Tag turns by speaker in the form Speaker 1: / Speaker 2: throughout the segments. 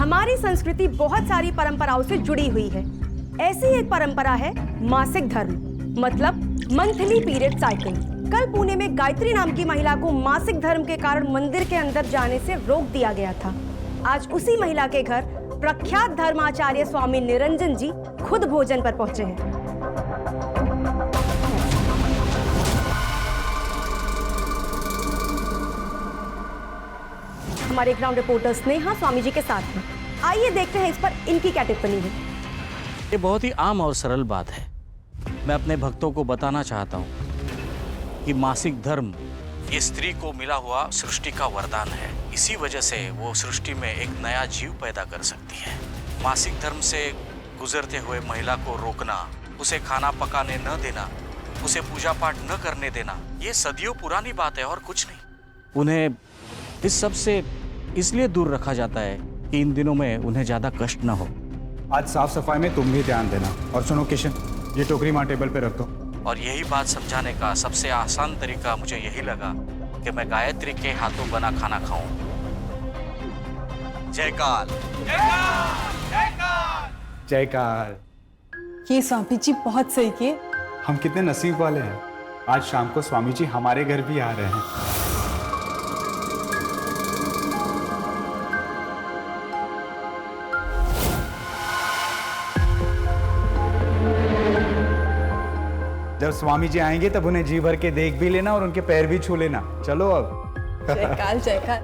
Speaker 1: हमारी संस्कृति बहुत सारी परंपराओं से जुड़ी हुई है। ऐसी एक परंपरा है मासिक धर्म, मतलब मंथली पीरियड साइकिल। कल पुणे में गायत्री नाम की महिला को मासिक धर्म के कारण मंदिर के अंदर जाने से रोक दिया गया था। आज उसी महिला के घर प्रख्यात धर्माचार्य स्वामी निरंजन जी खुद भोजन पर पहुंचे हैं। हमारे ग्राउंड रिपोर्टर स्नेहा स्वामी जी के साथ हैं। आइए देखते हैं इस पर इनकी क्या टिप्पणी है।
Speaker 2: ये बहुत ही आम और सरल बात है। मैं अपने भक्तों को बताना चाहता हूँ कि मासिक धर्म ये स्त्री को मिला हुआ सृष्टि का वरदान है। इसी वजह से वो सृष्टि में एक नया जीव पैदा कर सकती है। मासिक धर्म से गुजरते हुए महिला को रोकना, उसे खाना पकाने न देना, उसे पूजा पाठ न करने देना, ये सदियों पुरानी बात है और कुछ नहीं। उन्हें इस सब से इसलिए दूर रखा जाता है कि इन दिनों में उन्हें ज्यादा कष्ट न हो।
Speaker 3: आज साफ सफाई में तुम भी ध्यान देना। और सुनो किशन, ये टोकरी माँ टेबल पे रख दो।
Speaker 2: और यही बात समझाने का सबसे आसान तरीका मुझे यही लगा कि मैं गायत्री के हाथों बना खाना खाऊं। जय काल।
Speaker 3: जय काल।
Speaker 4: ये स्वामी जी बहुत सही किए।
Speaker 3: हम कितने नसीब वाले हैं, आज शाम को स्वामी जी हमारे घर भी आ रहे हैं। जब स्वामी जी आएंगे तब उन्हें जी भर के देख भी लेना और उनके पैर भी छू लेना। चलो अब।
Speaker 4: जयकाल जयकाल।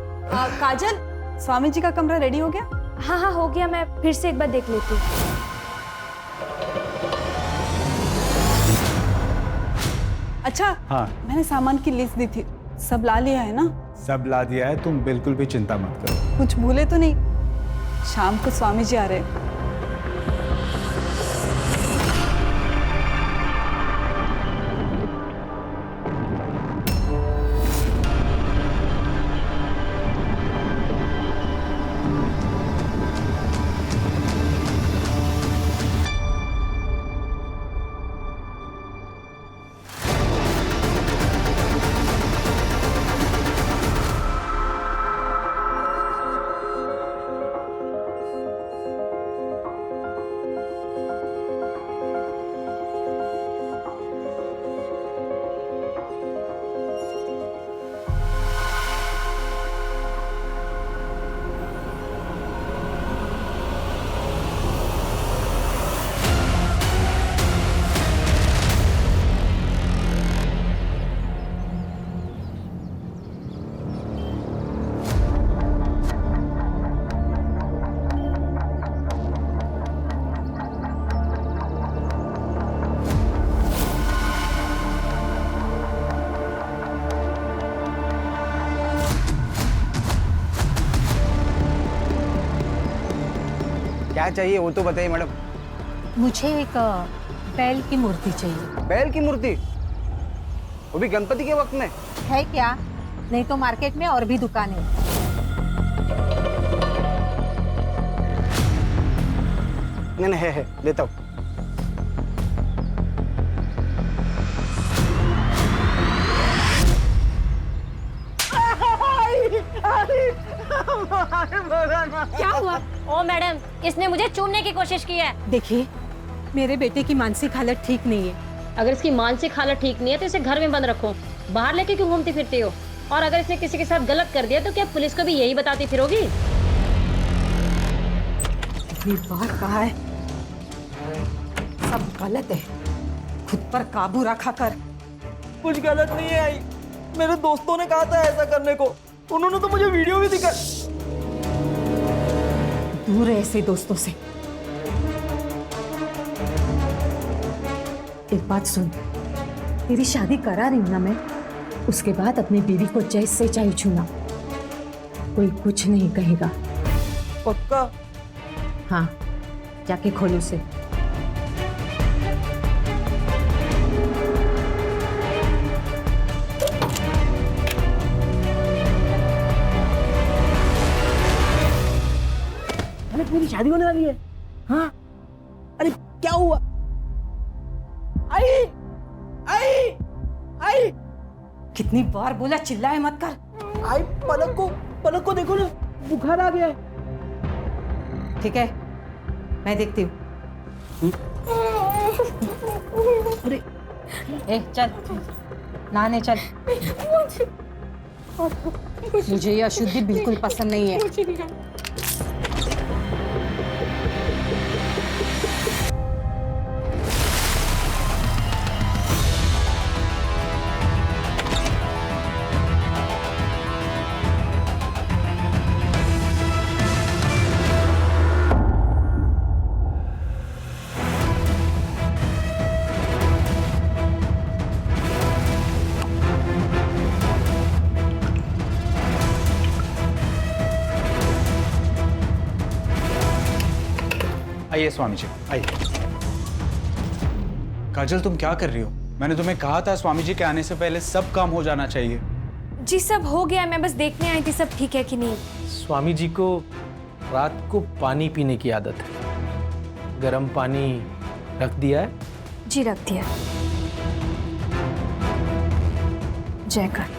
Speaker 4: काजल, स्वामी जी का कमरा रेडी हो गया?
Speaker 5: हाँ हाँ हो गया, मैं फिर से एक बार देख लेती हूँ।
Speaker 4: अच्छा,
Speaker 3: हाँ,
Speaker 4: मैंने सामान की लिस्ट दी थी, सब ला लिया है ना?
Speaker 3: सब ला दिया है, तुम बिल्कुल भी चिंता मत करो।
Speaker 4: कुछ भूले तो नहीं? शाम को स्वामी जी आ रहे हैं।
Speaker 6: क्या चाहिए वो तो बताइए मैडम।
Speaker 7: मुझे एक बैल की मूर्ति चाहिए।
Speaker 6: बैल की मूर्ति? वो भी गणपति के वक्त में?
Speaker 7: है क्या? नहीं तो मार्केट में और भी दुकानें।
Speaker 6: नहीं नहीं है, लेता हूँ।
Speaker 5: क्या हुआ? ओ मैडम, इसने मुझे चूमने की कोशिश की है।
Speaker 7: देखिए, मेरे बेटे की मानसिक हालत ठीक नहीं है।
Speaker 5: अगर इसकी मानसिक हालत ठीक नहीं है तो इसे घर में बंद रखो। बाहर लेके क्यों घूमती फिरती हो? और अगर इसने किसी के साथ गलत कर दिया तो क्या पुलिस को भी यही बताती फिरोगी?
Speaker 7: इतनी बार कहा है, सब गलत है। खुद पर काबू रखा कर।
Speaker 8: कुछ गलत नहीं है आई, मेरे दोस्तों ने कहा था ऐसा करने को, उन्होंने तो मुझे वीडियो भी दिखा।
Speaker 7: दूर है ऐसे दोस्तों से। एक बात सुन, तेरी शादी करा रही हूं ना मैं, उसके बाद अपनी बीवी को जैसे चाहे छूना, कोई कुछ नहीं कहेगा।
Speaker 8: पक्का?
Speaker 7: हाँ, जाके खोल उसे।
Speaker 8: मेरी शादी होने वाली है। हाँ, अरे क्या हुआ? आई आई आई,
Speaker 7: कितनी बार बोला चिल्लाए मत कर।
Speaker 8: आई, पलक को देखो ना, बुखार आ गया है।
Speaker 4: ठीक है, मैं देखती हूँ। अरे, ए चल, नहाने चल। मुझे ये अशुद्धि बिल्कुल पसंद नहीं है।
Speaker 3: आइए स्वामी जी, आइए। काजल, तुम क्या कर रही हो? मैंने तुम्हें कहा था स्वामी जी के आने से पहले सब काम हो जाना चाहिए।
Speaker 9: जी सब हो गया, मैं बस देखने आई थी सब ठीक है कि नहीं।
Speaker 8: स्वामी जी को रात को पानी पीने की आदत है। गर्म पानी रख दिया है?
Speaker 9: जी रख दिया। जयकर।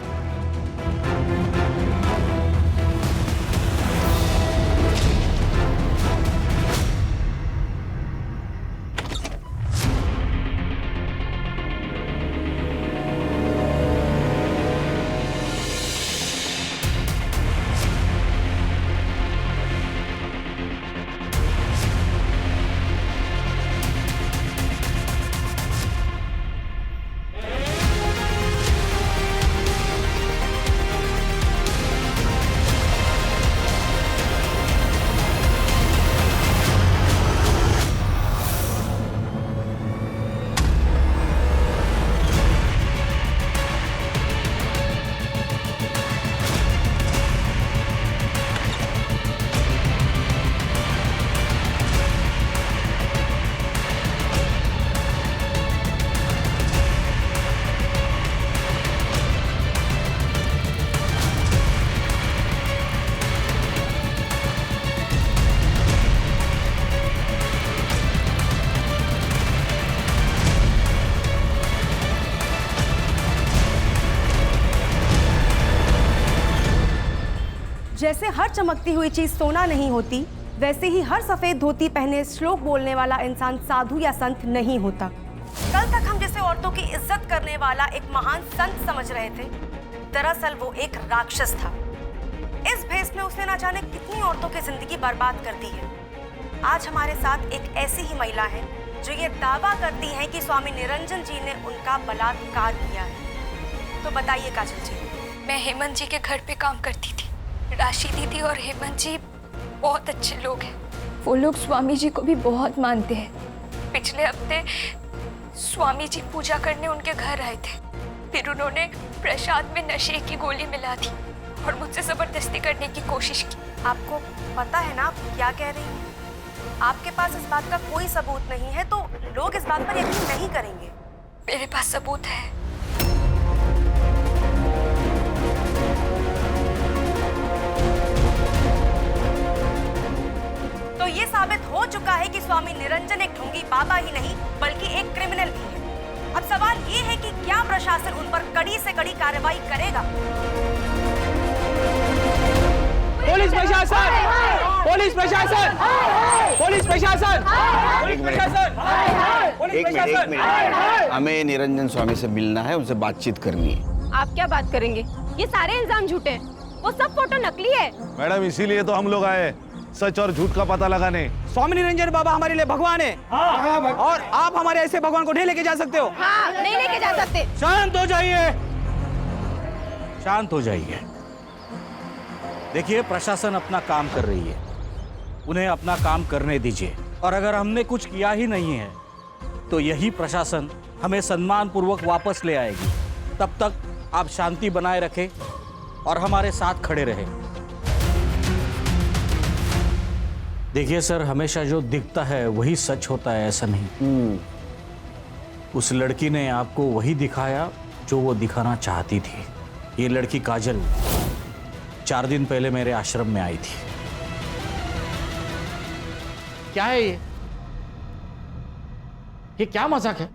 Speaker 1: जैसे हर चमकती हुई चीज सोना नहीं होती, वैसे ही हर सफेद धोती पहने श्लोक बोलने वाला इंसान साधु या संत नहीं होता। कल तक हम जिसे औरतों की इज्जत करने वाला एक महान संत समझ रहे थे, दरअसल वो एक राक्षस था। इस भेष में उसने ना जाने कितनी औरतों की जिंदगी बर्बाद कर दी है। आज हमारे साथ एक ऐसी ही महिला है जो ये दावा करती है कि स्वामी निरंजन जी ने उनका बलात्कार किया है। तो बताइए काजल जी।
Speaker 9: मैं हेमंत जी के घर पे काम करती थी। राशि दीदी और हेमंत जी बहुत अच्छे लोग हैं। वो लोग स्वामी जी को भी बहुत मानते हैं। पिछले हफ्ते स्वामी जी पूजा करने उनके घर आए थे। फिर उन्होंने प्रसाद में नशे की गोली मिला दी और मुझसे जबरदस्ती करने की कोशिश की।
Speaker 1: आपको पता है ना आप क्या कह रही हैं? आपके पास इस बात का कोई सबूत नहीं है तो लोग इस बात पर यकीन नहीं करेंगे।
Speaker 9: मेरे पास सबूत है।
Speaker 1: तो ये साबित हो चुका है कि स्वामी निरंजन एक ढोंगी बाबा ही नहीं बल्कि एक क्रिमिनल भी है। अब सवाल ये है कि क्या प्रशासन उन पर कड़ी से कड़ी कार्रवाई करेगा?
Speaker 8: पुलिस प्रशासन! पुलिस प्रशासन! पुलिस प्रशासन! पुलिस प्रशासन!
Speaker 10: एक मिनट, हमें निरंजन स्वामी से मिलना है, उनसे बातचीत करनी है।
Speaker 4: आप क्या बात करेंगे? ये सारे इल्जाम झूठे हैं। वो सब फोटो नकली है।
Speaker 11: मैडम, इसीलिए तो हम लोग आए, सच और झूठ का पता लगाने।
Speaker 6: स्वामी निरंजन बाबा हमारे लिए भगवान है। और आप हमारे ऐसे भगवान को नहीं लेके जा सकते हो।
Speaker 4: हाँ, नहीं लेके जा सकते।
Speaker 2: शांत हो जाइए, शांत हो जाइए। देखिए, प्रशासन अपना काम कर रही है, उन्हें अपना काम करने दीजिए। और अगर हमने कुछ किया ही नहीं है तो यही प्रशासन हमें सम्मान पूर्वक वापस ले आएगी। तब तक आप शांति बनाए रखें और हमारे साथ खड़े रहें। देखिए सर, हमेशा जो दिखता है वही सच होता है, ऐसा नहीं। उस लड़की ने आपको वही दिखाया जो वो दिखाना चाहती थी। ये लड़की काजल 4 दिन पहले मेरे आश्रम में आई थी।
Speaker 8: क्या है ये? ये क्या मजाक है?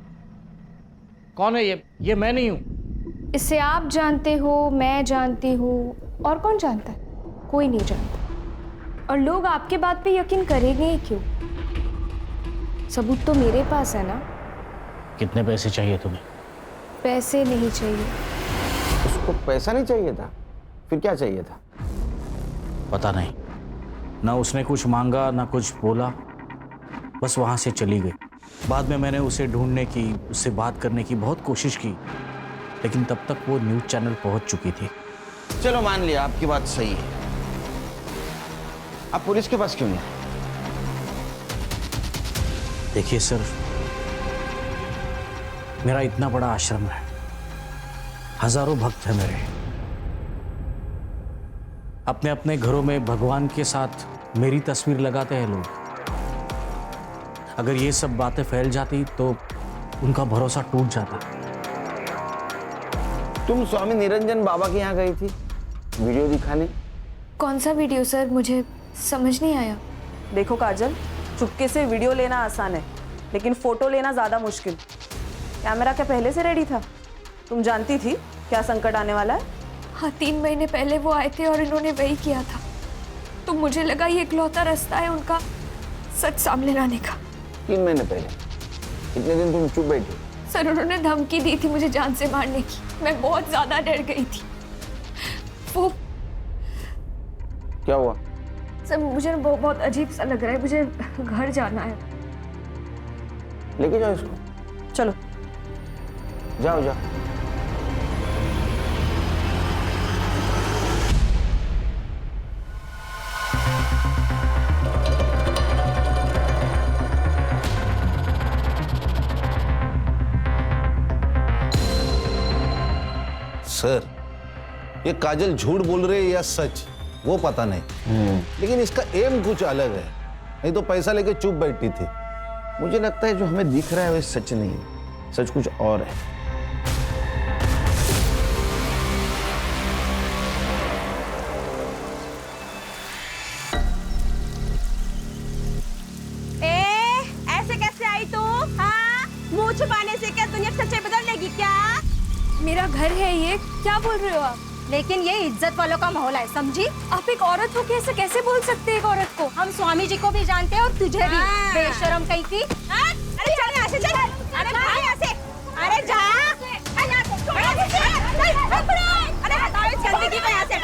Speaker 8: कौन है ये? ये मैं नहीं हूं।
Speaker 9: इसे आप जानते हो, मैं जानती हूँ, और कौन जानता है? कोई नहीं जानता। और लोग आपके बात पे यकीन करेंगे ही क्यों? सबूत तो मेरे पास है ना।
Speaker 2: कितने पैसे चाहिए तुम्हें?
Speaker 9: पैसे नहीं चाहिए।
Speaker 10: उसको पैसा नहीं चाहिए था, फिर क्या चाहिए था?
Speaker 2: पता नहीं, ना उसने कुछ मांगा ना कुछ बोला, बस वहां से चली गई। बाद में मैंने उसे ढूंढने की, उससे बात करने की बहुत कोशिश की, लेकिन तब तक वो न्यूज़ चैनल पहुंच चुकी थी।
Speaker 10: चलो मान लिया आपकी बात सही है, आप पुलिस के पास क्यों नहीं?
Speaker 2: देखिए सर, मेरा इतना बड़ा आश्रम है, हजारों भक्त हैं मेरे। अपने अपने घरों में भगवान के साथ मेरी तस्वीर लगाते हैं लोग। अगर ये सब बातें फैल जाती तो उनका भरोसा टूट जाता।
Speaker 10: तुम स्वामी निरंजन बाबा के यहाँ गई थी वीडियो दिखाने?
Speaker 9: कौन सा वीडियो सर? मुझे समझ नहीं आया।
Speaker 4: देखो काजल, चुपके से वीडियो लेना आसान है, लेकिन फोटो लेना ज्यादा मुश्किल। कैमरा क्या पहले से रेडी था? तुम जानती थी क्या संकट आने वाला है?
Speaker 9: हाँ, 3 महीने पहले वो आए थे और इन्होंने वही किया था, तो मुझे लगा ये इकलौता रास्ता है उनका सच सामने लाने का।
Speaker 10: 3 महीने पहले? इतने दिन तुम चुप बैठी?
Speaker 9: सर, उन्होंने धमकी दी थी मुझे जान से मारने की। मैं बहुत ज्यादा डर गई थी। वो
Speaker 10: क्या हुआ?
Speaker 9: सर, मुझे बहुत अजीब सा लग रहा है, मुझे घर जाना है।
Speaker 10: लेके जाओ इसको।
Speaker 4: चलो
Speaker 10: जाओ जाओ।
Speaker 11: सर, ये काजल झूठ बोल रही है या सच, वो पता नहीं, लेकिन इसका एम कुछ अलग है। नहीं तो पैसा लेके चुप बैठी थी।
Speaker 10: मुझे लगता है जो हमें दिख रहा है वो सच नहीं है, सच कुछ और है।
Speaker 1: ऐसे कैसे आई तू? हाँ, मुंह छुपाने से क्या दुनिया सच्चाई बदल लेगी क्या?
Speaker 9: मेरा घर है ये, क्या बोल रहे हो आप?
Speaker 1: लेकिन ये इज्जत वालों का माहौल है, समझी?
Speaker 9: आप एक औरत हो के ऐसे कैसे बोल सकते हैं एक औरत को?
Speaker 1: हम स्वामी जी को भी जानते हैं और तुझे भी। बेशरम कहीं थी। अरे चल यहाँ से, चल। अरे भाई यहाँ से। अरे जा। अरे हटाओ इस गंदगी को यहाँ से।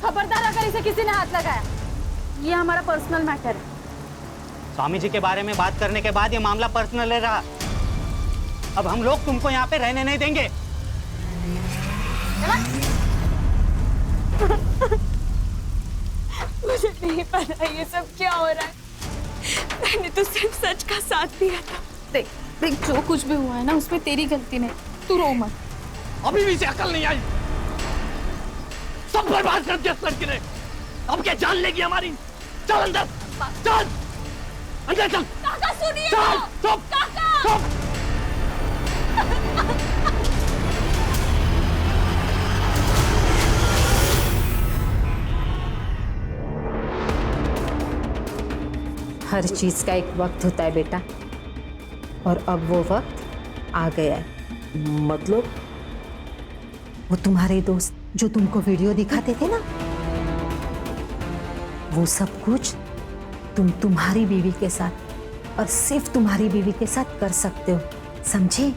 Speaker 4: खबरदार अगर इसे किसी ने हाथ लगाया, ये हमारा पर्सनल मैटर है।
Speaker 6: स्वामी जी के बारे में बात करने के बाद ये मामला पर्सनल रहा। अब हम लोग तुमको यहाँ पे रहने नहीं देंगे।
Speaker 9: मुझे नहीं पता ये सब क्या हो रहा है। मैंने तो सिर्फ सच का साथ दिया था।
Speaker 4: देख देख, जो कुछ भी हुआ है ना, उसमें तेरी गलती नहीं, तू रो मत।
Speaker 6: अभी भी इसे अकल नहीं आई, सब बर्बाद कर दिया लड़की ने। अब क्या जान लेगी हमारी? चल अंदर, चल अंदर चल।
Speaker 9: काका सुनिए।
Speaker 6: चल, चुप,
Speaker 9: काका।
Speaker 6: चुप।
Speaker 7: हर चीज का एक वक्त होता है बेटा, और अब वो वक्त आ गया है।
Speaker 10: मतलब?
Speaker 7: वो तुम्हारे दोस्त जो तुमको वीडियो दिखाते थे ना, वो सब कुछ तुम तुम्हारी बीवी के साथ और सिर्फ तुम्हारी बीवी के साथ कर सकते हो, समझे?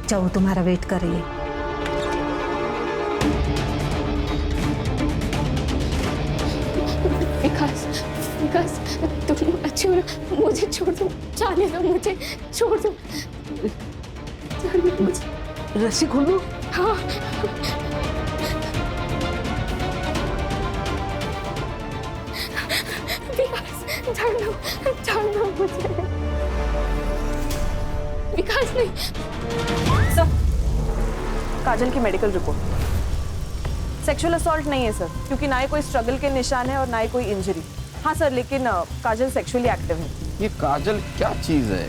Speaker 7: जाओ, तुम्हारा वेट कर रही है।
Speaker 9: विकास, तुम अच्छे हो, मुझे छोड़ दो, जाने दो, मुझे छोड़ दो, जाने दो मुझे।
Speaker 10: रस्सी खोल दो।
Speaker 9: हाँ। विकास, जान दो मुझे। विकास नहीं।
Speaker 4: सर, काजल की मेडिकल रिपोर्ट। सेक्सुअल असॉल्ट नहीं है सर, क्योंकि ना ही कोई स्ट्रगल के निशान है और ना ही कोई इंजरी। हाँ सर, लेकिन काजल सेक्सुअली एक्टिव है।
Speaker 10: ये काजल क्या चीज है?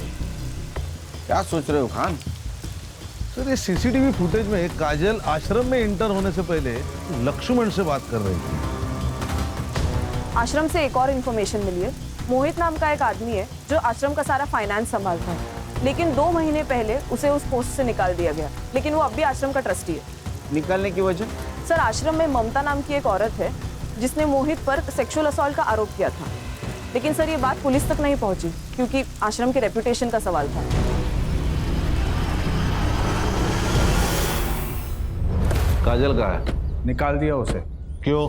Speaker 10: क्या सोच रहे हो खान?
Speaker 11: सर, ये सीसीटीवी फुटेज में काजल आश्रम में इंटर होने से पहले लक्ष्मण से बात कर रही थी।
Speaker 4: आश्रम से एक और इन्फॉर्मेशन मिली है। मोहित नाम का एक आदमी है जो आश्रम का सारा फाइनेंस संभालता है, लेकिन 2 महीने पहले उसे उस पोस्ट से निकाल दिया गया, लेकिन वो अब भी आश्रम का ट्रस्टी है।
Speaker 10: निकालने की वजह?
Speaker 4: सर, आश्रम में ममता नाम की एक औरत है जिसने मोहित पर सेक्सुअल असॉल्ट का आरोप किया था, लेकिन सर ये बात पुलिस तक नहीं पहुंची क्योंकि आश्रम के रेपुटेशन का सवाल था।
Speaker 11: काजल का है?
Speaker 3: निकाल दिया उसे।
Speaker 11: क्यों?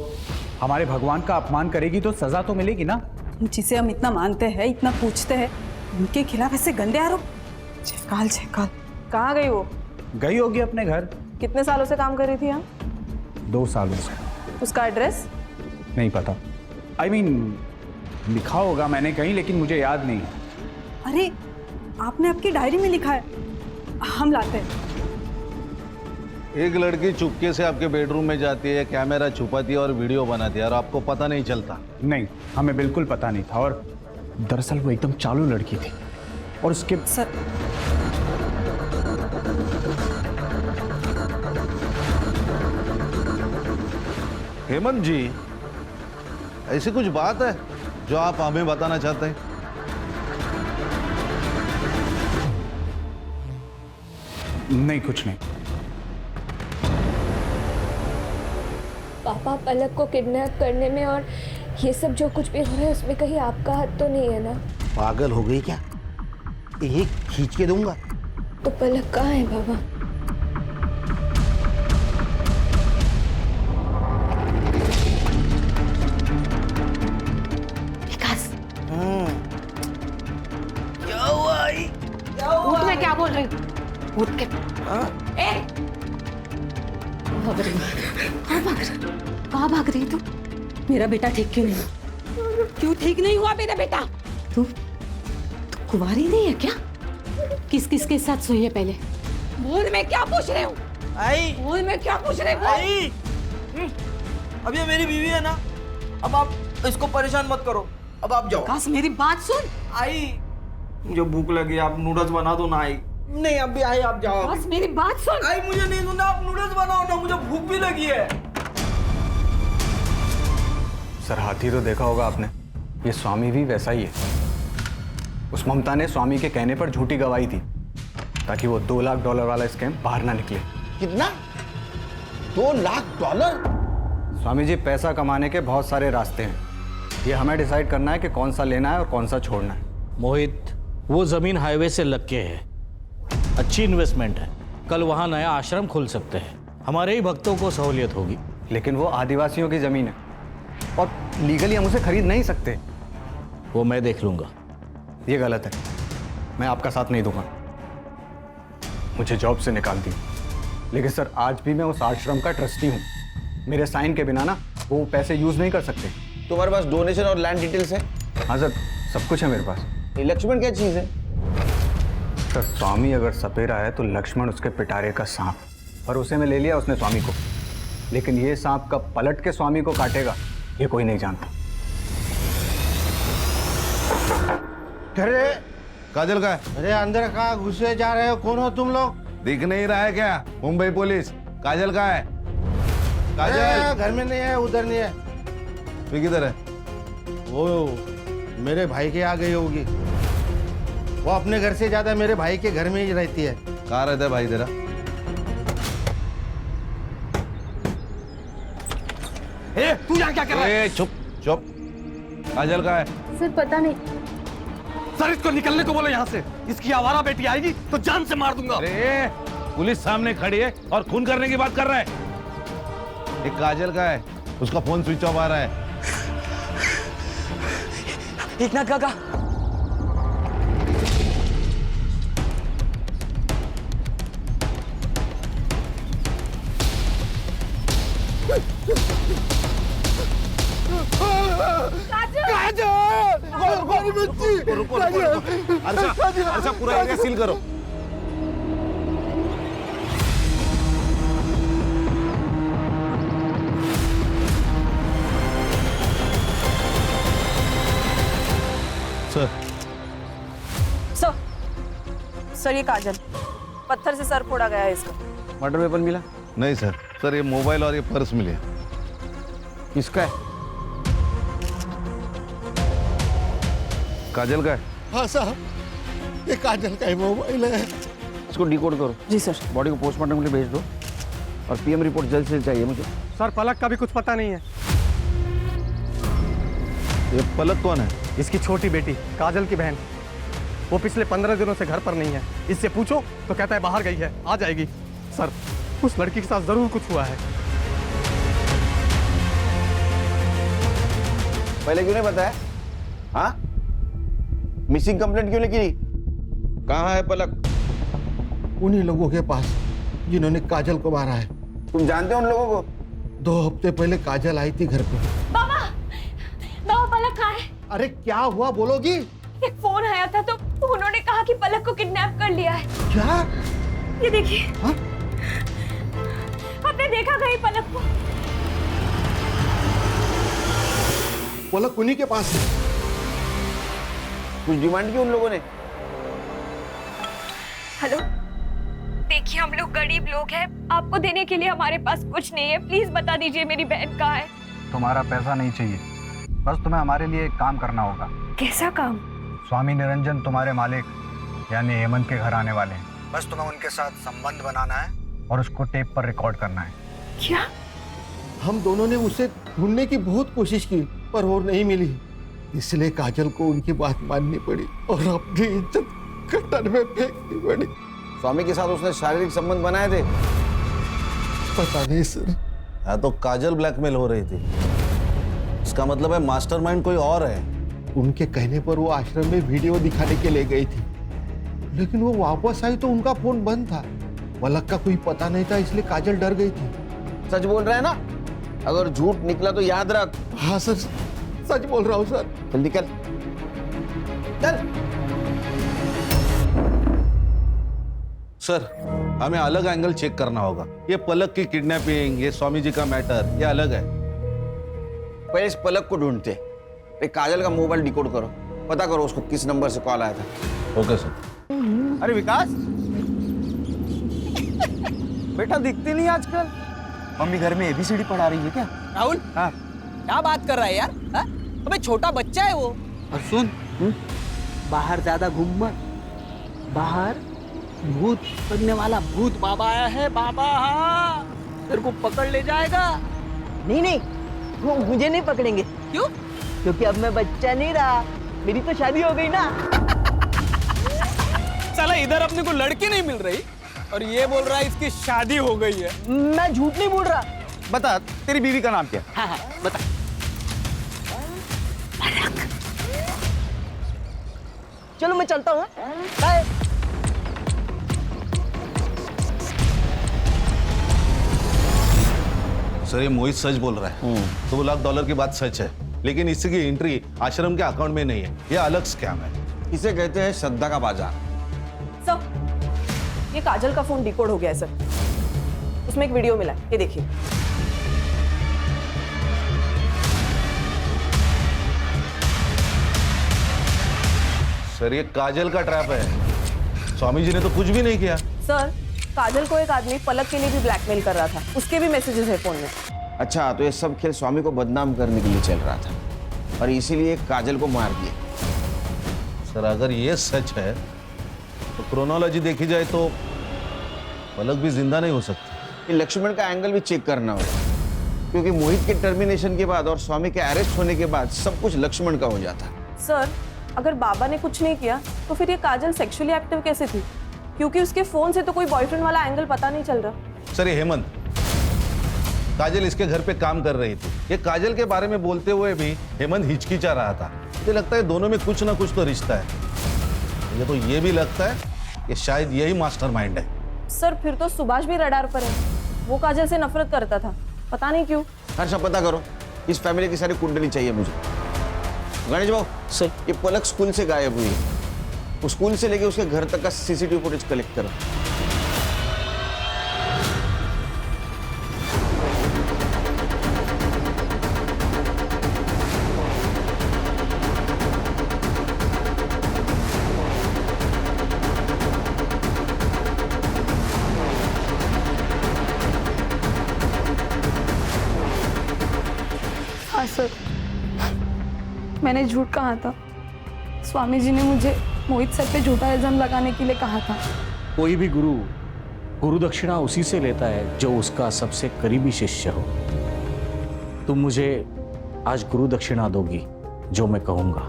Speaker 3: हमारे भगवान का अपमान करेगी तो सजा तो मिलेगी ना।
Speaker 12: जिसे हम इतना मानते हैं, इतना पूछते हैं, उनके खिलाफ ऐसे गंदे आरोप। जयकाल जयकाल।
Speaker 4: कहाँ गई वो?
Speaker 3: गई होगी अपने घर।
Speaker 4: कितने सालों से काम कर रही थी यहाँ?
Speaker 3: 2 सालों से।
Speaker 4: उसका एड्रेस?
Speaker 3: नहीं पता। I mean, लिखा होगा मैंने कहीं, लेकिन मुझे याद नहीं।
Speaker 12: अरे आपने आपकी डायरी में लिखा है, हम लाते हैं।
Speaker 11: एक लड़की चुपके से आपके बेडरूम में जाती है, कैमरा छुपाती है और वीडियो बनाती है और आपको पता नहीं चलता?
Speaker 3: नहीं, हमें बिल्कुल पता नहीं था। और दरअसल वो एकदम चालू लड़की थी और उसके
Speaker 12: सर,
Speaker 11: हेमंत जी, ऐसी कुछ बात है जो आप हमें बताना चाहते हैं?
Speaker 3: नहीं, कुछ नहीं।
Speaker 9: पापा, पलक को किडनैप करने में और ये सब जो कुछ भी हो रहा है उसमें कहीं आपका हाथ तो नहीं है ना?
Speaker 10: पागल हो गई क्या? एक खींच के दूंगा।
Speaker 9: तो पलक कहाँ है बाबा?
Speaker 6: क्या हुआ?
Speaker 7: उठ, मैं क्या बोल रही हूँ? उठ के कहाँ भाग रही तू? मेरा बेटा ठीक क्यों नहीं? क्यों ठीक नहीं हुआ मेरा बेटा? तू कुंवारी नहीं है क्या? किस किस के साथ सोई है पहले? बोल, मैं क्या पूछ रही हूँ?
Speaker 6: आई,
Speaker 7: बोल, मैं क्या पूछ रही हूँ?
Speaker 6: आई, अब ये मेरी बीवी है ना, अब आप इसको परेशान मत करो। अब आप जाओ।
Speaker 7: काश मेरी बात सुन।
Speaker 6: आई, मुझे भूख लगी, आप नूडल्स बना दो ना। आई नहीं, अभी आई, आप जाओ।
Speaker 7: काश मेरी बात सुन।
Speaker 6: आई, मुझे नहीं सुनना, आप नूडल्स बनाओ ना, मुझे भूख भी लगी है।
Speaker 3: सर, हाथी तो देखा होगा आपने, ये स्वामी भी वैसा ही है। उस ममता ने स्वामी के कहने पर झूठी गवाही थी ताकि वो $2 लाख वाला स्कैम बाहर ना निकले।
Speaker 10: कितना? $2 लाख?
Speaker 3: स्वामी जी, पैसा कमाने के बहुत सारे रास्ते हैं, ये हमें डिसाइड करना है कि कौन सा लेना है और कौन सा छोड़ना है।
Speaker 2: मोहित, वो जमीन हाईवे से लग के है, अच्छी इन्वेस्टमेंट है। कल वहां नया आश्रम खुल सकते हैं, हमारे ही भक्तों को सहूलियत होगी।
Speaker 3: लेकिन वो आदिवासियों की जमीन है और लीगली हम उसे खरीद नहीं सकते।
Speaker 2: वो मैं देख लूंगा।
Speaker 3: ये गलत है, मैं आपका साथ नहीं दूंगा। मुझे जॉब से निकाल दी, लेकिन सर आज भी मैं उस आश्रम का ट्रस्टी हूँ। मेरे साइन के बिना ना वो पैसे यूज नहीं कर सकते।
Speaker 10: तुम्हारे पास डोनेशन और लैंड डिटेल्स है?
Speaker 3: हाँ सर, सब कुछ है मेरे पास।
Speaker 10: ये लक्ष्मण क्या चीज है?
Speaker 3: सर, स्वामी अगर सपेरा है तो लक्ष्मण उसके पिटारे का सांप, और उसे मैं ले लिया उसने स्वामी को। लेकिन ये सांप कब पलट के स्वामी को काटेगा ये कोई नहीं जानता।
Speaker 11: अरे काजल का है?
Speaker 10: अरे अंदर कहाँ घुसे जा रहे हो? कौन हो तुम लोग?
Speaker 11: दिख नहीं रहा है क्या? मुंबई पुलिस। काजल का है? काजल
Speaker 10: घर में नहीं है, उधर नहीं है।
Speaker 11: फिर किधर है?
Speaker 10: वो मेरे भाई के आ गई होगी। वो अपने घर से ज्यादा मेरे भाई के घर में ही रहती है।
Speaker 11: कहाँ रहता है भाई तेरा?
Speaker 6: ए, तू यहाँ क्या कर रहा है?
Speaker 11: चुप चुप। काजल का है?
Speaker 9: सर पता नहीं।
Speaker 6: सर, इसको निकलने को बोलो यहाँ से। इसकी आवारा बेटी आएगी तो जान से मार दूंगा।
Speaker 11: अरे पुलिस सामने खड़ी है और खून करने की बात कर रहा है। एक काजल का है, उसका फोन स्विच ऑफ आ रहा है।
Speaker 6: एकनाथ काका,
Speaker 11: रुको, अर्षा पूरा एरिया सील करो।
Speaker 4: सर ये काजल, पत्थर से सर फोड़ा गया है इसका।
Speaker 3: मर्डर वेपन मिला?
Speaker 11: नहीं सर, सर ये मोबाइल और ये पर्स मिले।
Speaker 3: किसका है?
Speaker 11: काजल का है?
Speaker 10: हाँ साहब, ये काजल का ही मोबाइल है।
Speaker 3: इसको डिकोड करो।
Speaker 4: जी सर।
Speaker 3: बॉडी को पोस्टमार्टम के लिए भेज दो
Speaker 10: और पीएम रिपोर्ट जल्द से जल्द चाहिए मुझे।
Speaker 3: सर पलक का भी कुछ पता नहीं है।
Speaker 11: ये पलक कौन है?
Speaker 3: इसकी छोटी बेटी काजल की बहन। वो पिछले 15 दिनों से घर पर नहीं है। इससे पूछो तो कहता है बाहर गई है, आ जाएगी। सर उस लड़की के साथ जरूर कुछ हुआ है।
Speaker 10: पहले क्यों नहीं बताया? हाँ, मिसिंग कंप्लेंट क्यों नहीं की? कहाँ है पलक?
Speaker 13: उन्हीं लोगों के पास जिन्होंने काजल को मारा है।
Speaker 10: तुम जानते हो उन लोगों को?
Speaker 13: 2 हफ्ते पहले काजल आई थी घर पे।
Speaker 9: बाबा, बाबा पलक कहाँ है?
Speaker 13: अरे क्या हुआ बोलोगी?
Speaker 9: एक फोन आया था तो उन्होंने कहा कि पलक को किडनैप कर लिया है।
Speaker 13: क्या?
Speaker 9: ये देखिए।
Speaker 13: हाँ?
Speaker 9: आपने देखा कहीं पलक को?
Speaker 13: पलक उन्हीं के पास है।
Speaker 10: कुछ डिमांड की उन लोगों ने?
Speaker 9: हेलो, देखिए हम लोग गरीब लोग हैं, आपको देने के लिए हमारे पास कुछ नहीं है, प्लीज बता दीजिए मेरी बहन कहाँ है।
Speaker 3: तुम्हारा पैसा नहीं चाहिए, बस तुम्हें हमारे लिए एक काम करना होगा।
Speaker 9: कैसा काम?
Speaker 3: स्वामी निरंजन तुम्हारे मालिक यानी हेमंत के घर आने वाले हैं। बस तुम्हें उनके साथ संबंध बनाना है और उसको टेप पर रिकॉर्ड करना है।
Speaker 9: क्या?
Speaker 13: हम दोनों ने उसे ढूंढने की बहुत कोशिश की पर वो नहीं मिली, इसलिए काजल को उनकी बात माननी पड़ी और अपनी इज्जत कटर में फेंकनी पड़ी।
Speaker 10: स्वामी के साथ उसने शारीरिक संबंध बनाए थे?
Speaker 13: पता नहीं सर।
Speaker 11: या तो काजल ब्लैकमेल हो रही थी, इसका मतलब है मास्टरमाइंड कोई और है।
Speaker 13: उनके कहने पर वो आश्रम में वीडियो दिखाने के लिए गई थी, लेकिन वो वापस आई तो उनका फोन बंद था। पलक का कोई पता नहीं था, इसलिए काजल डर गई थी।
Speaker 10: सच बोल रहा है ना? अगर झूठ निकला तो याद रख।
Speaker 13: हाँ सर, सच बोल रहा हूँ सर।
Speaker 10: जल्दी कर, चल।
Speaker 11: सर हमें अलग एंगल चेक करना होगा। ये पलक की किडनैपिंग, ये स्वामी जी का मैटर, ये अलग है।
Speaker 10: पहले इस पलक को ढूंढते। काजल का मोबाइल डिकोड करो, पता करो उसको किस नंबर से कॉल आया था।
Speaker 11: Okay sir.
Speaker 10: अरे विकास, बेटा दिखती नहीं आजकल। मम्मी घर में ABCD पढ़ा रही है क्या?
Speaker 6: राहुल,
Speaker 10: हाँ,
Speaker 6: क्या बात कर रहा है यार? हाँ? अबे छोटा बच्चा है वो।
Speaker 14: और सुन, बाहर ज्यादा घूम मत। बाहर भूत बनने वाला भूत बाबा आया है। बाबा हाँ, तेरे को पकड़ ले जाएगा।
Speaker 6: नहीं नहीं, वो मुझे नहीं पकड़ेंगे।
Speaker 14: क्यों?
Speaker 6: क्योंकि अब मैं बच्चा नहीं रहा, मेरी तो शादी हो गई ना।
Speaker 14: साला इधर अपने को लड़की नहीं मिल रही और ये बोल रहा है इसकी शादी हो गई है।
Speaker 6: मैं झूठ नहीं बोल रहा।
Speaker 10: बता तेरी बीवी का नाम क्या?
Speaker 14: हाँ हाँ बता।
Speaker 6: चलो मैं चलता हूँ। बाय।
Speaker 11: सर ये मोहित सच बोल रहा है। $2 लाख की बात सच है, लेकिन इसकी एंट्री आश्रम के अकाउंट में नहीं है, ये अलग स्कैम है।
Speaker 10: इसे कहते हैं श्रद्धा का बाजार।
Speaker 4: सर, ये काजल का फोन डिकोड हो गया है सर। उसमें एक वीडियो मिला है, ये देखिए।
Speaker 11: सर ये काजल का ट्रैप है, स्वामी जी ने तो कुछ भी नहीं किया।
Speaker 4: सर, काजल को एक आदमी पलक के लिए भी ब्लैकमेल कर रहा था, उसके भी मैसेजेस है फोन में।
Speaker 10: अच्छा, तो ये सब खेल स्वामी को बदनाम करने के लिए चल रहा था और इसीलिए काजल को मार दिया।
Speaker 11: सर अगर ये सच है तो क्रोनोलॉजी देखी जाए तो पलक भी जिंदा नहीं हो सकती।
Speaker 10: ये लक्ष्मण का एंगल भी चेक करना होगा, क्योंकि मोहित के टर्मिनेशन के बाद और स्वामी के अरेस्ट होने के बाद सब कुछ लक्ष्मण का हो जाता।
Speaker 4: सर, अगर बाबा ने कुछ नहीं किया तो फिर ये काजल सेक्सुअली एक्टिव कैसे थी? क्योंकि उसके फोन से तो कोई बॉयफ्रेंड वाला एंगल पता नहीं चल रहा।
Speaker 11: सर ये हेमंत, काजल इसके घर पे काम कर रही थी। ये काजल के बारे में बोलते हुए भी हेमंत हिचकिचा रहा था। मुझे लगता है दोनों में कुछ ना कुछ तो रिश्ता है। मुझे तो ये भी लगता है कि शायद यही मास्टरमाइंड है।
Speaker 4: सर, फिर तो सुभाष भी रडार पर है। वो काजल से नफरत करता था, पता नहीं क्यों।
Speaker 10: हर्षा पता करो, इस फैमिली की सारी कुंडली चाहिए मुझे। गणेश भाऊ सर, ये पलक स्कूल से गायब हुई है, उस स्कूल से लेके उसके घर तक का CCTV फुटेज कलेक्ट करो।
Speaker 9: हाँ सर, मैंने झूठ कहा था। स्वामी जी ने मुझे मोहित सर पे झूठा इल्जाम लगाने के लिए कहा था।
Speaker 3: कोई भी गुरु
Speaker 2: गुरु दक्षिणा उसी से लेता है जो उसका सबसे करीबी शिष्य हो। तुम मुझे आज गुरु दक्षिणा दोगी जो मैं कहूंगा।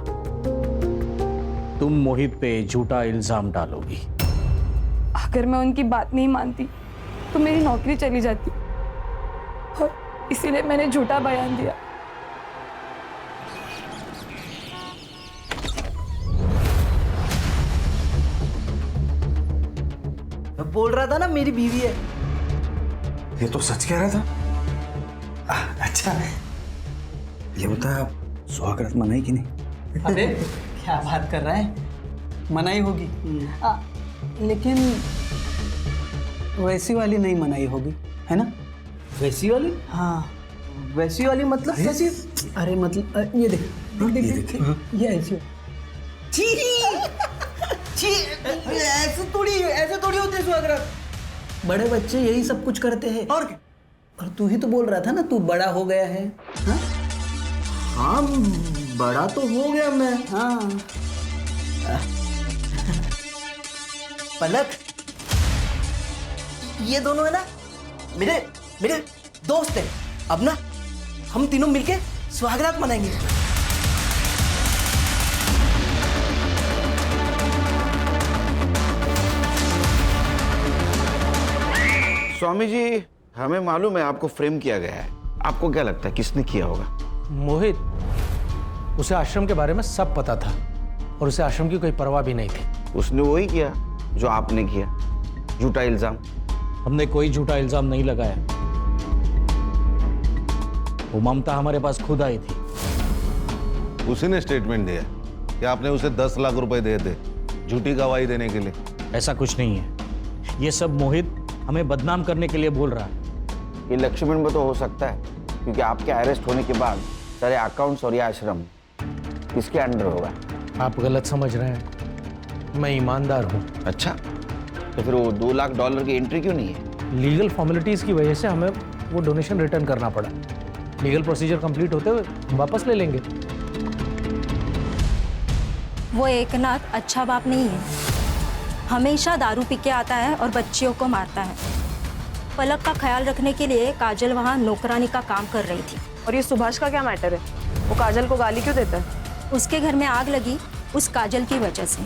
Speaker 2: तुम मोहित पे झूठा इल्जाम डालोगी।
Speaker 9: अगर मैं उनकी बात नहीं मानती तो मेरी नौकरी चली जाती, और इसीलिए मैंने झूठा बयान दिया।
Speaker 14: बोल रहा था ना मेरी बीवी है।
Speaker 15: ये तो सच कह रहा था। अच्छा ये बता, सुहागरात मनाई कि नहीं?
Speaker 14: अबे क्या बात कर रहा है, मनाई होगी। लेकिन वैसी वाली नहीं मनाई होगी, है ना? वैसी वाली? हाँ, वैसी वाली मतलब कैसी? अरे मतलब ये देख, देख ये ऐसी। ऐसे थोड़ी होते हैं सुहागरात। बड़े बच्चे यही सब कुछ करते हैं। और क्या? और तू ही तो बोल रहा था ना तू बड़ा हो गया है। हाँ, हाँ बड़ा तो हो गया मैं। हाँ पलक, ये दोनों है ना मेरे मेरे दोस्त हैं। अब ना हम तीनों मिलके सुहागरात मनाएंगे।
Speaker 10: स्वामी जी, हमें मालूम है आपको फ्रेम किया गया है। आपको क्या लगता है किसने किया होगा?
Speaker 8: मोहित, उसे आश्रम के बारे में सब पता था और उसे आश्रम की कोई परवाह भी नहीं थी।
Speaker 10: उसने वही किया जो आपने किया, झूठा इल्जाम।
Speaker 2: हमने कोई झूठा इल्जाम नहीं लगाया। वो ममता हमारे पास खुद आई थी।
Speaker 11: उसी ने स्टेटमेंट दिया कि आपने उसे 10 लाख रुपए दिए थे झूठी गवाही देने के लिए।
Speaker 2: ऐसा कुछ नहीं है। ये सब मोहित हमें बदनाम करने के लिए बोल रहा है।
Speaker 10: ये लक्ष्मण में तो हो सकता है, क्योंकि आपके अरेस्ट होने के बाद सारे अकाउंट्स और ये आश्रम किसके अंडर होगा?
Speaker 8: आप गलत समझ रहे हैं, मैं ईमानदार हूँ।
Speaker 10: अच्छा, तो फिर वो $2 लाख की एंट्री क्यों नहीं है?
Speaker 8: लीगल फॉर्मेलिटीज की वजह से हमें वो डोनेशन रिटर्न करना पड़ा। लीगल प्रोसीजर कंप्लीट होते हुए वापस ले लेंगे।
Speaker 16: वो एकनाथ अच्छा बाप नहीं है। हमेशा दारू पी के आता है और बच्चियों को मारता है। पलक का ख्याल रखने के लिए काजल वहाँ नौकरानी का काम कर रही थी।
Speaker 4: और ये सुभाष का क्या मैटर है? वो काजल को गाली क्यों देता है?
Speaker 16: उसके घर में आग लगी उस काजल की वजह से।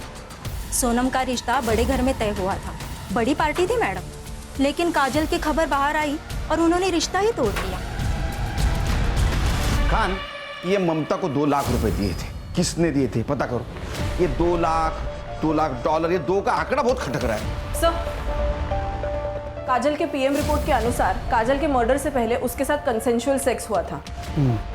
Speaker 16: सोनम का रिश्ता बड़े घर में तय हुआ था, बड़ी पार्टी थी मैडम, लेकिन काजल की खबर बाहर आई और उन्होंने रिश्ता ही तोड़ दिया।
Speaker 10: खान, ये ममता को 2 लाख रुपए दिए थे, किसने दिए थे पता करो। ये $2 लाख, ये 2 का आंकड़ा बहुत खटक रहा है।
Speaker 4: सर, काजल के पीएम रिपोर्ट के अनुसार काजल के मर्डर से पहले उसके साथ कंसेंशुअल सेक्स हुआ था।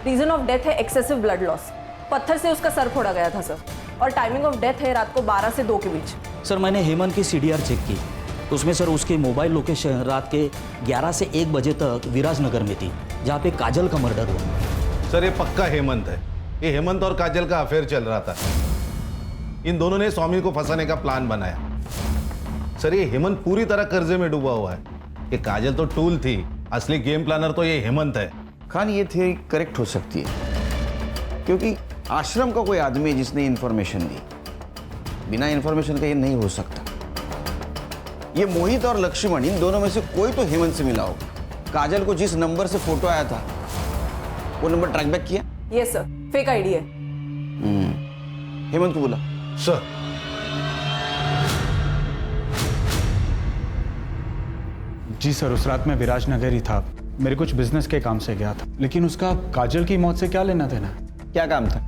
Speaker 4: रीजन ऑफ डेथ है एक्सेसिव ब्लड लॉस। पत्थर से उसका सर फोड़ा गया था सर, और टाइमिंग ऑफ डेथ है रात को 12 से 2 के बीच।
Speaker 17: सर मैंने हेमंत की CDR चेक की, उसमें सर उसकी मोबाइल लोकेशन रात के 11 से 1 बजे तक विराजनगर में थी, जहाँ पे काजल का मर्डर हुआ।
Speaker 11: सर ये पक्का हेमंत है। ये हेमंत और काजल का अफेयर चल रहा था। इन दोनों ने स्वामी को फंसाने का प्लान बनाया। सर ये हेमंत पूरी तरह कर्जे में डूबा हुआ है। ये काजल तो टूल थी, असली गेम प्लानर तो ये हेमंत है।
Speaker 10: खान, ये थियरी करेक्ट हो सकती है, क्योंकि आश्रम का कोई आदमी है जिसने इन्फॉर्मेशन दी। बिना इन्फॉर्मेशन का ये नहीं हो सकता। ये मोहित और लक्ष्मण, इन दोनों में से कोई तो हेमंत से मिला होगा। काजल को जिस नंबर से फोटो आया था वो नंबर ट्रैक बैक किया?
Speaker 4: यस सर, फेक आईडी है।
Speaker 10: हेमंत को बोला।
Speaker 11: सर
Speaker 3: जी सर, उस रात मैं विराजनगर ही था। मेरे कुछ बिजनेस के काम से गया था, लेकिन उसका काजल की मौत से क्या लेना देना?
Speaker 10: क्या काम था?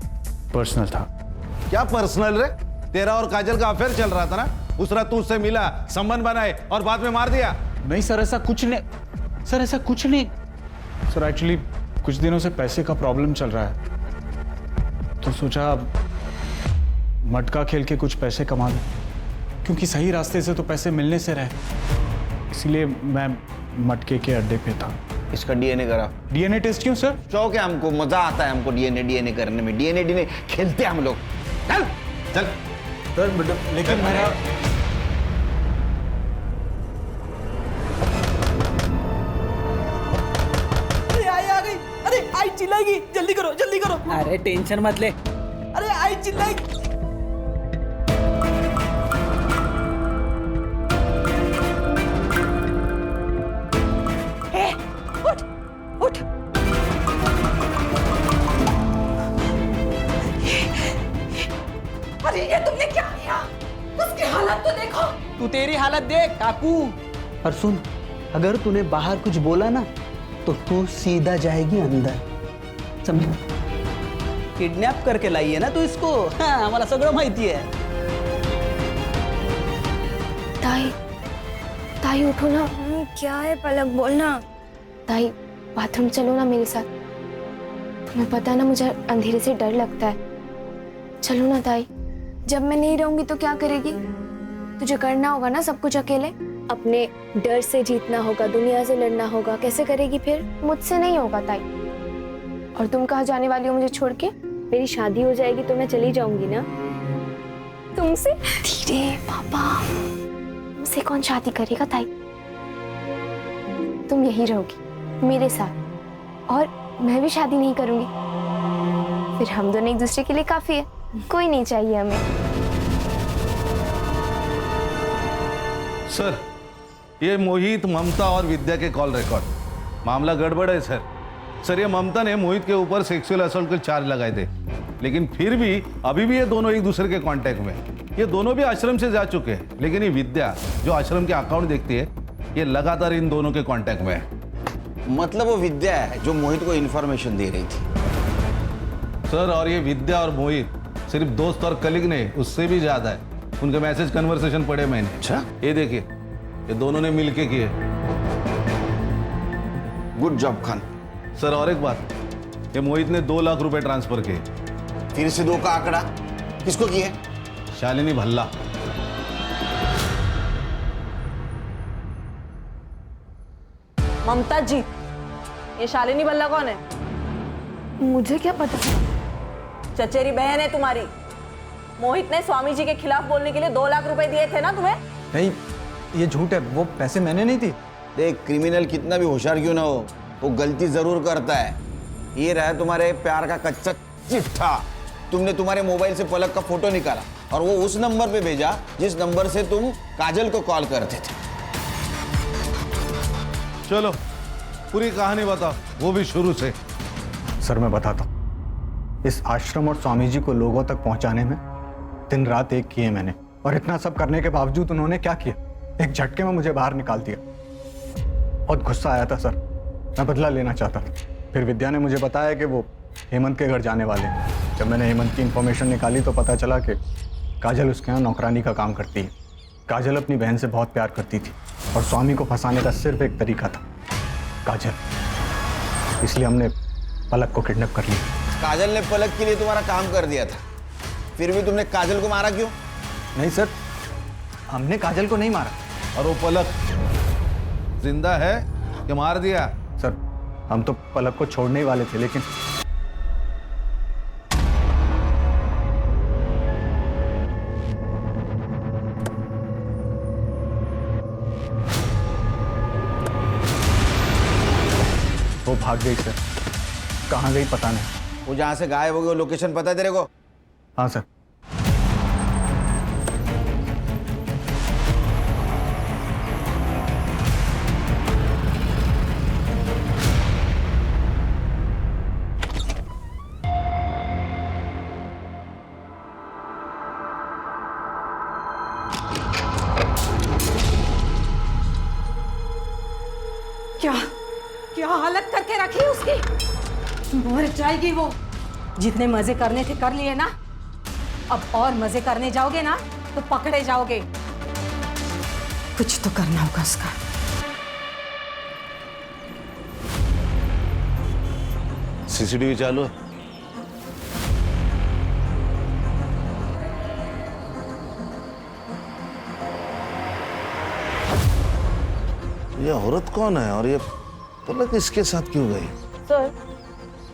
Speaker 3: पर्सनल था।
Speaker 11: क्या पर्सनल रे? तेरा और काजल का अफेयर चल रहा था ना। उस रात तू उससे मिला, संबंध बनाए और बाद में मार दिया।
Speaker 3: नहीं सर, ऐसा कुछ नहीं। सर ऐसा कुछ नहीं। सर एक्चुअली कुछ दिनों से पैसे का प्रॉब्लम चल रहा है, तो सोचा मटका खेल के कुछ पैसे कमा लूं, क्योंकि सही रास्ते से तो पैसे मिलने से रहे। इसलिए मैं मटके के अड्डे पे था।
Speaker 10: इसका डीएनए करा।
Speaker 3: डीएनए टेस्ट क्यों सर?
Speaker 10: शौक है हमको, मजा आता है हमको डीएनए करने में। डीएनए खेलते हैं हम लोग। चल चल
Speaker 3: सर, लेकिन मेरा
Speaker 14: आ गई। अरे आई चिल्लाएगी, जल्दी करो जल्दी करो। अरे टेंशन मत ले। अरे आई चिल्लाएगी। तेरी हालत देख काकू। और सुन, अगर तूने बाहर कुछ बोला ना तो तू सीधा जाएगी अंदर, समझ? किडनैप करके लाई है ना तू इसको। हाँ, आम्हाला सगळं माहिती है।
Speaker 9: ताई, ताई उठो ना। क्या है पलक, बोलना। ताई बाथरूम चलो ना मेरे साथ। तुम्हें पता है ना मुझे अंधेरे से डर लगता है। चलो ना ताई। जब मैं नहीं रहूंगी तो क्या करेगी? तुझे करना होगा ना सब कुछ अकेले। अपने डर से जीतना होगा, दुनिया से लड़ना होगा। कैसे करेगी फिर? मुझसे नहीं होगा ताई। और तुम कहाँ जाने वाली हो मुझे छोड़ के? मेरी शादी हो जाएगी तो मैं चली जाऊंगी ना तुमसे। धीरे पापा, तुमसे कौन शादी करेगा ताई? तुम यही रहोगी मेरे साथ और मैं भी शादी नहीं करूंगी। फिर हम दोनों एक दूसरे के लिए काफी है, कोई नहीं चाहिए हमें।
Speaker 11: सर, ये मोहित, ममता और विद्या के कॉल रिकॉर्ड। मामला गड़बड़ है सर। सर, ये ममता ने मोहित के ऊपर सेक्सुअल असॉल्ट के चार्ज लगाए थे, लेकिन फिर भी अभी भी ये दोनों एक दूसरे के कांटेक्ट में। ये दोनों भी आश्रम से जा चुके हैं, लेकिन ये विद्या जो आश्रम के अकाउंट देखती है, ये लगातार इन दोनों के कांटेक्ट में है।
Speaker 10: मतलब वो विद्या है जो मोहित को इन्फॉर्मेशन दे रही थी।
Speaker 11: सर, और ये विद्या और मोहित सिर्फ दोस्त और कलीग नहीं, उससे भी ज्यादा है। उनके मैसेज कन्वर्सेशन पढ़े मैंने।
Speaker 10: अच्छा,
Speaker 11: ये देखिए, ये दोनों ने मिलके किए।
Speaker 10: Good job Khan.
Speaker 11: सर, और एक बात, ये मोहित ने 2 लाख रुपए ट्रांसफर किए।
Speaker 10: फिर से 2 का आंकड़ा किसको किए?
Speaker 11: शालिनी भल्ला।
Speaker 4: ममता जी, ये शालिनी भल्ला कौन है?
Speaker 9: मुझे क्या पता?
Speaker 4: चचेरी बहन है तुम्हारी। मोहित ने स्वामी जी के खिलाफ बोलने के लिए 2 लाख रुपए दिए थे ना तुम्हें?
Speaker 3: नहीं, ये झूठ है, वो पैसे मैंने नहीं दिए।
Speaker 10: देख, क्रिमिनल कितना भी होशियार क्यों ना हो, वो गलती जरूर करता है। ये रहा तुम्हारे प्यार का कच्चा चिट्ठा। तुमने तुम्हारे मोबाइल से पलक का फोटो निकाला और वो उस नंबर पे भेजा जिस नंबर से तुम काजल को कॉल करते थे।
Speaker 11: चलो पूरी कहानी बताओ, वो भी शुरू से।
Speaker 3: सर, मैं बताता हूँ। इस आश्रम और स्वामी जी को लोगों तक पहुंचाने में दिन रात एक किए मैंने, और इतना सब करने के बावजूद उन्होंने क्या किया, एक झटके में मुझे बाहर निकाल दिया। बहुत गुस्सा आया था सर, मैं बदला लेना चाहता था। फिर विद्या ने मुझे बताया कि वो हेमंत के घर जाने वाले हैं। जब मैंने हेमंत की इन्फॉर्मेशन निकाली तो पता चला कि काजल उसके यहाँ नौकरानी का काम करती है। काजल अपनी बहन से बहुत प्यार करती थी और स्वामी को फंसाने का सिर्फ एक तरीका था, काजल। इसलिए हमने पलक को किडनैप कर लिया।
Speaker 10: काजल ने पलक के लिए तुम्हारा काम कर दिया था, फिर भी तुमने काजल को मारा क्यों?
Speaker 3: नहीं सर, हमने काजल को नहीं मारा।
Speaker 11: और वो पलक जिंदा है कि मार दिया?
Speaker 3: सर, हम तो पलक को छोड़ने ही वाले थे, लेकिन वो भाग गई सर। कहाँ गई पता नहीं।
Speaker 10: वो जहां से गायब हो गई, लोकेशन पता है तेरे को?
Speaker 3: हाँ सर।
Speaker 7: क्या हालत करके रखी उसकी। मर जाएगी वो। जितने मजे करने थे कर लिए ना, अब और मजे करने जाओगे ना तो पकड़े जाओगे। कुछ तो करना होगा उसका।
Speaker 11: सीसीटीवी चालू है? ये औरत कौन है और ये पलक इसके साथ क्यों गई?
Speaker 4: सर,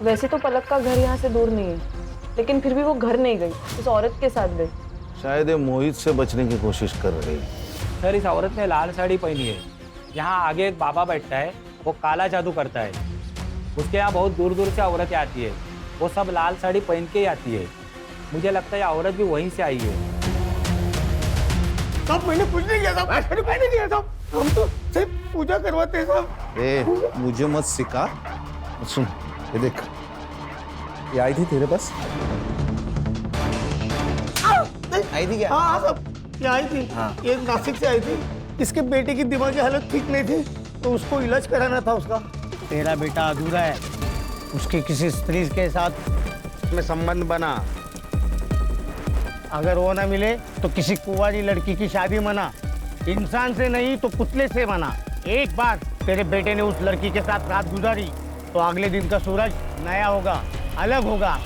Speaker 4: वैसे तो पलक का घर यहाँ से दूर नहीं है, लेकिन फिर भी वो घर नहीं गई, उस औरत के साथ गई।
Speaker 11: शायद ये मोहित से बचने की कोशिश कर रही है।
Speaker 8: सर, इस औरत ने लाल साड़ी पहनी है। यहाँ आगे एक बाबा बैठता है, वो काला जादू करता है। उसके यहाँ बहुत दूर दूर से औरतें आती है, वो सब लाल साड़ी पहन के ही आती है। मुझे लगता है औरत भी वहीं से आई है।
Speaker 13: साहब, मैंने कुछ नहीं किया साहब, मैंने नहीं किया साहब, हम तो सिर्फ पूजा करवाते हैं साहब।
Speaker 11: ए, मुझे मत सिखा। सुन, ये देख, ये आई थी तेरे पास?
Speaker 10: आई थी क्या?
Speaker 13: हाँ साहब, यहाँ आई थी।
Speaker 10: हाँ।
Speaker 13: ये नासिक से आई थी। इसके बेटे की दिमागी हालत ठीक नहीं थी, तो उसको इलाज कराना था उसका। तेरा बेटा अधूरा है, उसके किसी स्त्री के साथ में संबंध बना, अगर वो ना मिले तो किसी कुंवारी लड़की की शादी मना, इंसान से नहीं तो पुतले से मना। एक बार तेरे बेटे ने उस लड़की के साथ रात गुजारी तो अगले दिन का सूरज नया होगा, अलग होगा।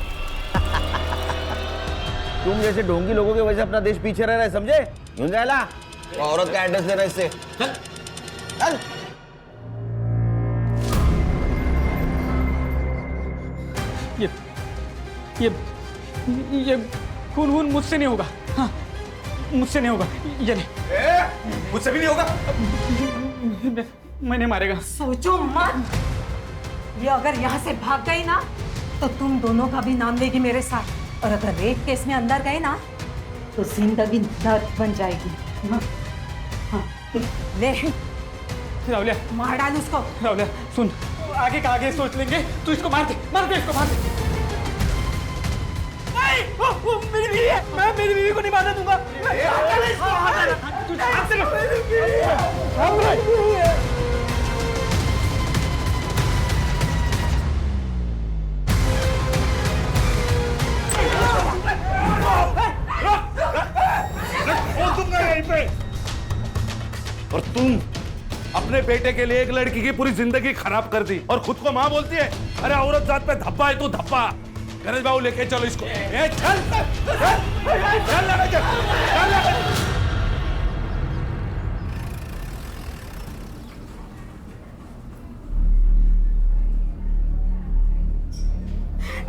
Speaker 10: तुम जैसे ढोंगी लोगों की वजह से अपना देश पीछे रह रहा है, समझे? यूं जाएला औरत का एड्रेस दे रहा है इससे। चल चल।
Speaker 6: ये खून मुझसे नहीं होगा। हाँ, मुझसे नहीं होगा। ये नहीं, मुझसे भी नहीं होगा। मैंने मारेगा।
Speaker 7: सोचो मत, ये अगर यहाँ से भाग गई ना तो तुम दोनों का भी नाम लेगी मेरे साथ, और अगर रेप केस में अंदर गए ना तो जिंदगी दर्द बन जाएगी। हाँ, हाँ, ले
Speaker 6: रावलिया,
Speaker 7: मार डाल उसको।
Speaker 6: रावलिया सुन, आगे का आगे सोच लेंगे। तू इसको मार दे इसको मार दे। नहीं, वो मेरी बीवी है, मैं मेरी बीवी को नहीं मारने दूंगा।
Speaker 11: और तुम अपने बेटे के लिए एक लड़की की पूरी जिंदगी खराब कर दी और खुद को माँ बोलती है। अरे औरत जात पे धब्बा है तू, धब्बा। गणेश बाबू लेके चलो इसको। चल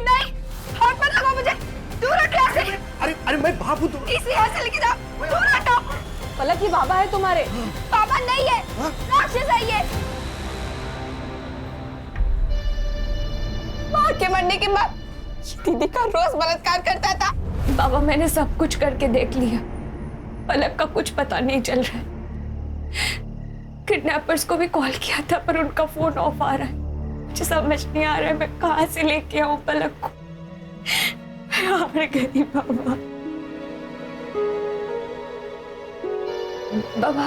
Speaker 9: नहीं, हाथ मत लगाओ मुझे, दूर हटो यहाँ से।
Speaker 13: अरे मैं बाबू तो
Speaker 9: इसे यहाँ से लेके जाओ, दूर हटो।
Speaker 4: पलक, ये बाबा है तुम्हारे?
Speaker 9: बाबा नहीं है, राक्षस है ये। माँ के मरने के बाद दीदी का रोज बलात्कार करता था। बाबा, मैंने सब कुछ करके देख लिया, पलक का कुछ पता नहीं चल रहा है। किडनैपर्स को भी कॉल किया था पर उनका फोन ऑफ आ रहा है। मुझे समझ नहीं आ रहा है मैं कहाँ से लेके आऊं पलक को। मैं हार गई बाबा। बाबा,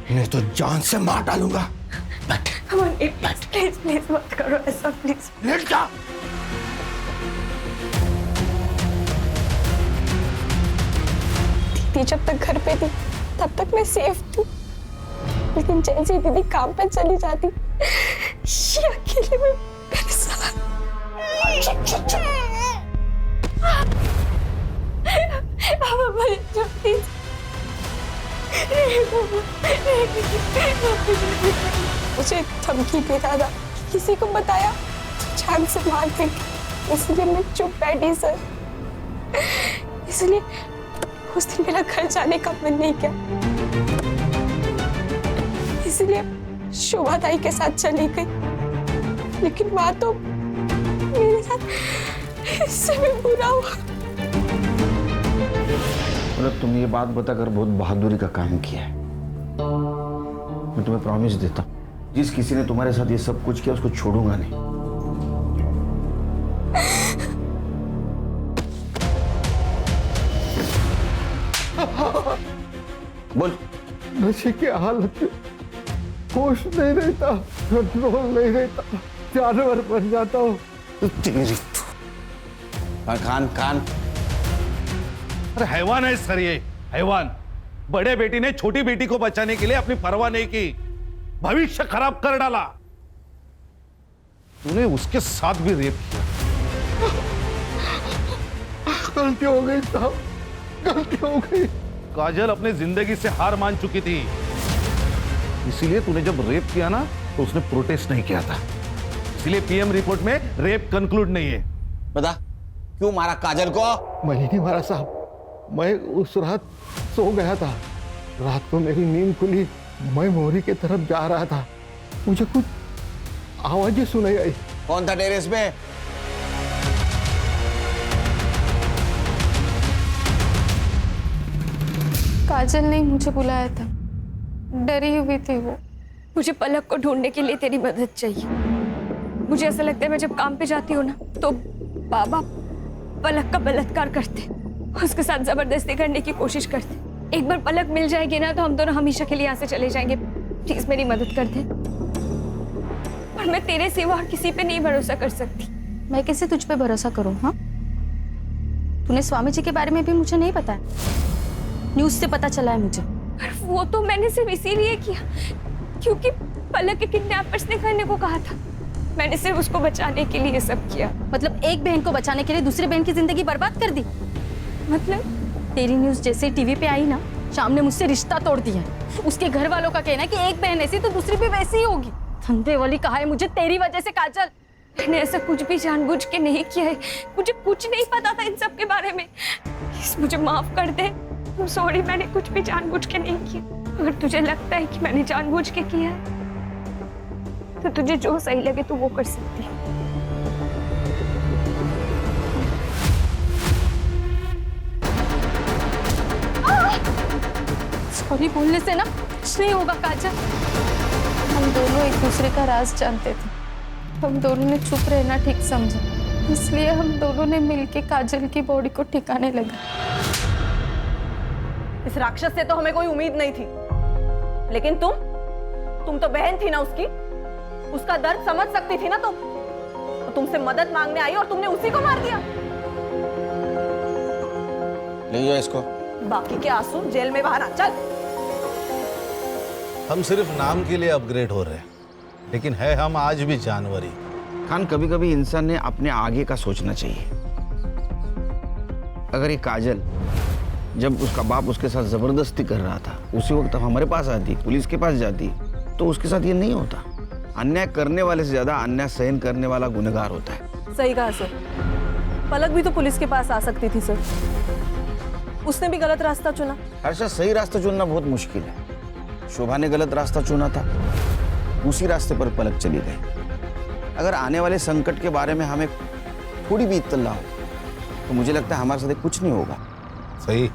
Speaker 13: मैं तो जान से मार डालूंगा।
Speaker 9: प्लीज प्लीज मत करो ऐसा, प्लीज।
Speaker 13: लेट जा।
Speaker 9: दीदी जब तक घर पे थी तब तक मैं सेफ थी, लेकिन जैसे ही दीदी काम पे चली जाती ये अकेले में मेरे साथ। बाबा प्लीज, मुझे धमकी दे रहा था, किसी को बताया तो जान से मार देंगे, इसलिए मैं चुप बैठी सर। इसलिए उस दिन मेरा घर जाने का मन नहीं किया, इसलिए शोभा ताई के साथ चली गई। लेकिन माँ तो मेरे साथ इससे भी बुरा हुआ।
Speaker 10: मतलब तुमने ये बात बताकर बहुत बहादुरी का काम किया है। मैं तुम्हें प्रॉमिस देता हूँ, जिस किसी ने तुम्हारे साथ ये सब कुछ किया उसको छोड़ूंगा नहीं। बोल।
Speaker 13: नशे की हालत में होश नहीं रहता, कंट्रोल नहीं रहता, जानवर बन जाता हूँ।
Speaker 10: खान खान,
Speaker 11: अरे हैवान है सर, ये हैवान। बड़े बेटी ने छोटी बेटी को बचाने के लिए अपनी परवाह नहीं की, भविष्य खराब कर डाला। तूने उसके साथ भी रेप किया।
Speaker 13: गलती हो गई साहब, गलती हो गई।
Speaker 11: काजल अपनी जिंदगी से हार मान चुकी थी, इसीलिए तूने जब रेप किया ना तो उसने प्रोटेस्ट नहीं किया था, इसीलिए पीएम रिपोर्ट में रेप कंक्लूड नहीं है।
Speaker 10: बता क्यों मारा काजल को?
Speaker 13: मैं नहीं मारा साहब, मैं उस रात सो गया था। रात को मेरी नींद खुली, मैं मोरी की तरफ जा रहा था, मुझे कुछ आवाजें सुनाई आई।
Speaker 10: कौन था टेरेस पे?
Speaker 9: काजल ने मुझे बुलाया था, डरी हुई थी वो। मुझे पलक को ढूंढने के लिए तेरी मदद चाहिए। मुझे ऐसा लगता है मैं जब काम पे जाती हूँ ना तो बाबा पलक का बलात्कार करते, उसके साथ जबरदस्ती करने की कोशिश करते। एक बार पलक मिल जाएगी ना तो हम दोनों हमेशा के लिए यहाँ से चले जाएंगे। प्लीज मेरी मदद कर दे। और मैं तेरे सिवा और किसी पे नहीं भरोसा कर सकती।
Speaker 16: मैं कैसे तुझ पे भरोसा करूं? हाँ, तूने स्वामी जी के बारे में भी मुझे नहीं बताया, न्यूज से पता चला है मुझे।
Speaker 9: वो तो मैंने सिर्फ इसीलिए किया क्योंकि पलक के किडनैपर्स ने करने को कहा था। मैंने सिर्फ उसको बचाने के लिए सब किया।
Speaker 16: मतलब एक बहन को बचाने के लिए दूसरी बहन की जिंदगी बर्बाद कर दी?
Speaker 9: मतलब
Speaker 16: तेरी न्यूज जैसे टीवी पे आई ना, शाम ने मुझसे रिश्ता तोड़ दिया। उसके घर वालों का कहना है कि एक बहन ऐसी तो दूसरी भी वैसी ही होगी। धंधे वाली कहा है मुझे तेरी वजह से काजल।
Speaker 9: मैंने ऐसा कुछ भी जानबूझ के नहीं किया है। मुझे कुछ नहीं पता था इन सब के बारे में। प्लीज मुझे माफ कर दे। सॉरी, मैंने कुछ भी जानबूझ के नहीं किया। अगर तुझे लगता है कि मैंने जानबूझ के किया है तो तुझे जो सही लगे तू वो कर सकती है।
Speaker 16: सॉरी बोलने से ना कुछ नहीं होगा काजल। हम दोनों एक दूसरे का राज जानते थे, हम दोनों ने चुप रहना ठीक समझा, इसलिए हम दोनों ने मिलके काजल की बॉडी को ठिकाने लगा।
Speaker 4: इस राक्षस से तो हमें कोई उम्मीद नहीं थी, लेकिन तुम तो बहन थी ना उसकी, उसका दर्द समझ सकती थी ना तुम। तो तुमसे मदद मांगने आई और तुमने उसी को मार दिया।
Speaker 10: ले जाओ इसको।
Speaker 4: बाकी के आंसू जेल में बहाना। चल।
Speaker 11: हम सिर्फ नाम के लिए अपग्रेड हो रहे हैं, लेकिन है हम आज भी जानवर ही।
Speaker 10: खान, कभी कभी इंसान ने अपने आगे का सोचना चाहिए। अगर ये काजल जब उसका बाप उसके साथ जबरदस्ती कर रहा था उसी वक्त हमारे पास आती, पुलिस के पास जाती, तो उसके साथ ये नहीं होता। अन्याय करने वाले से ज्यादा अन्याय सहन करने वाला गुनहगार होता है।
Speaker 4: सही कहा सर। पलक भी तो पुलिस के पास आ सकती थी सर, उसने भी गलत रास्ता चुना।
Speaker 10: हर्षा, सही रास्ता चुनना बहुत मुश्किल है। शोभा ने गलत रास्ता चुना था, उसी रास्ते पर पलक चली गई। अगर आने वाले संकट के बारे में हमें थोड़ी भी इत्तला हो तो मुझे लगता है हमारे साथ कुछ नहीं होगा।
Speaker 11: सही।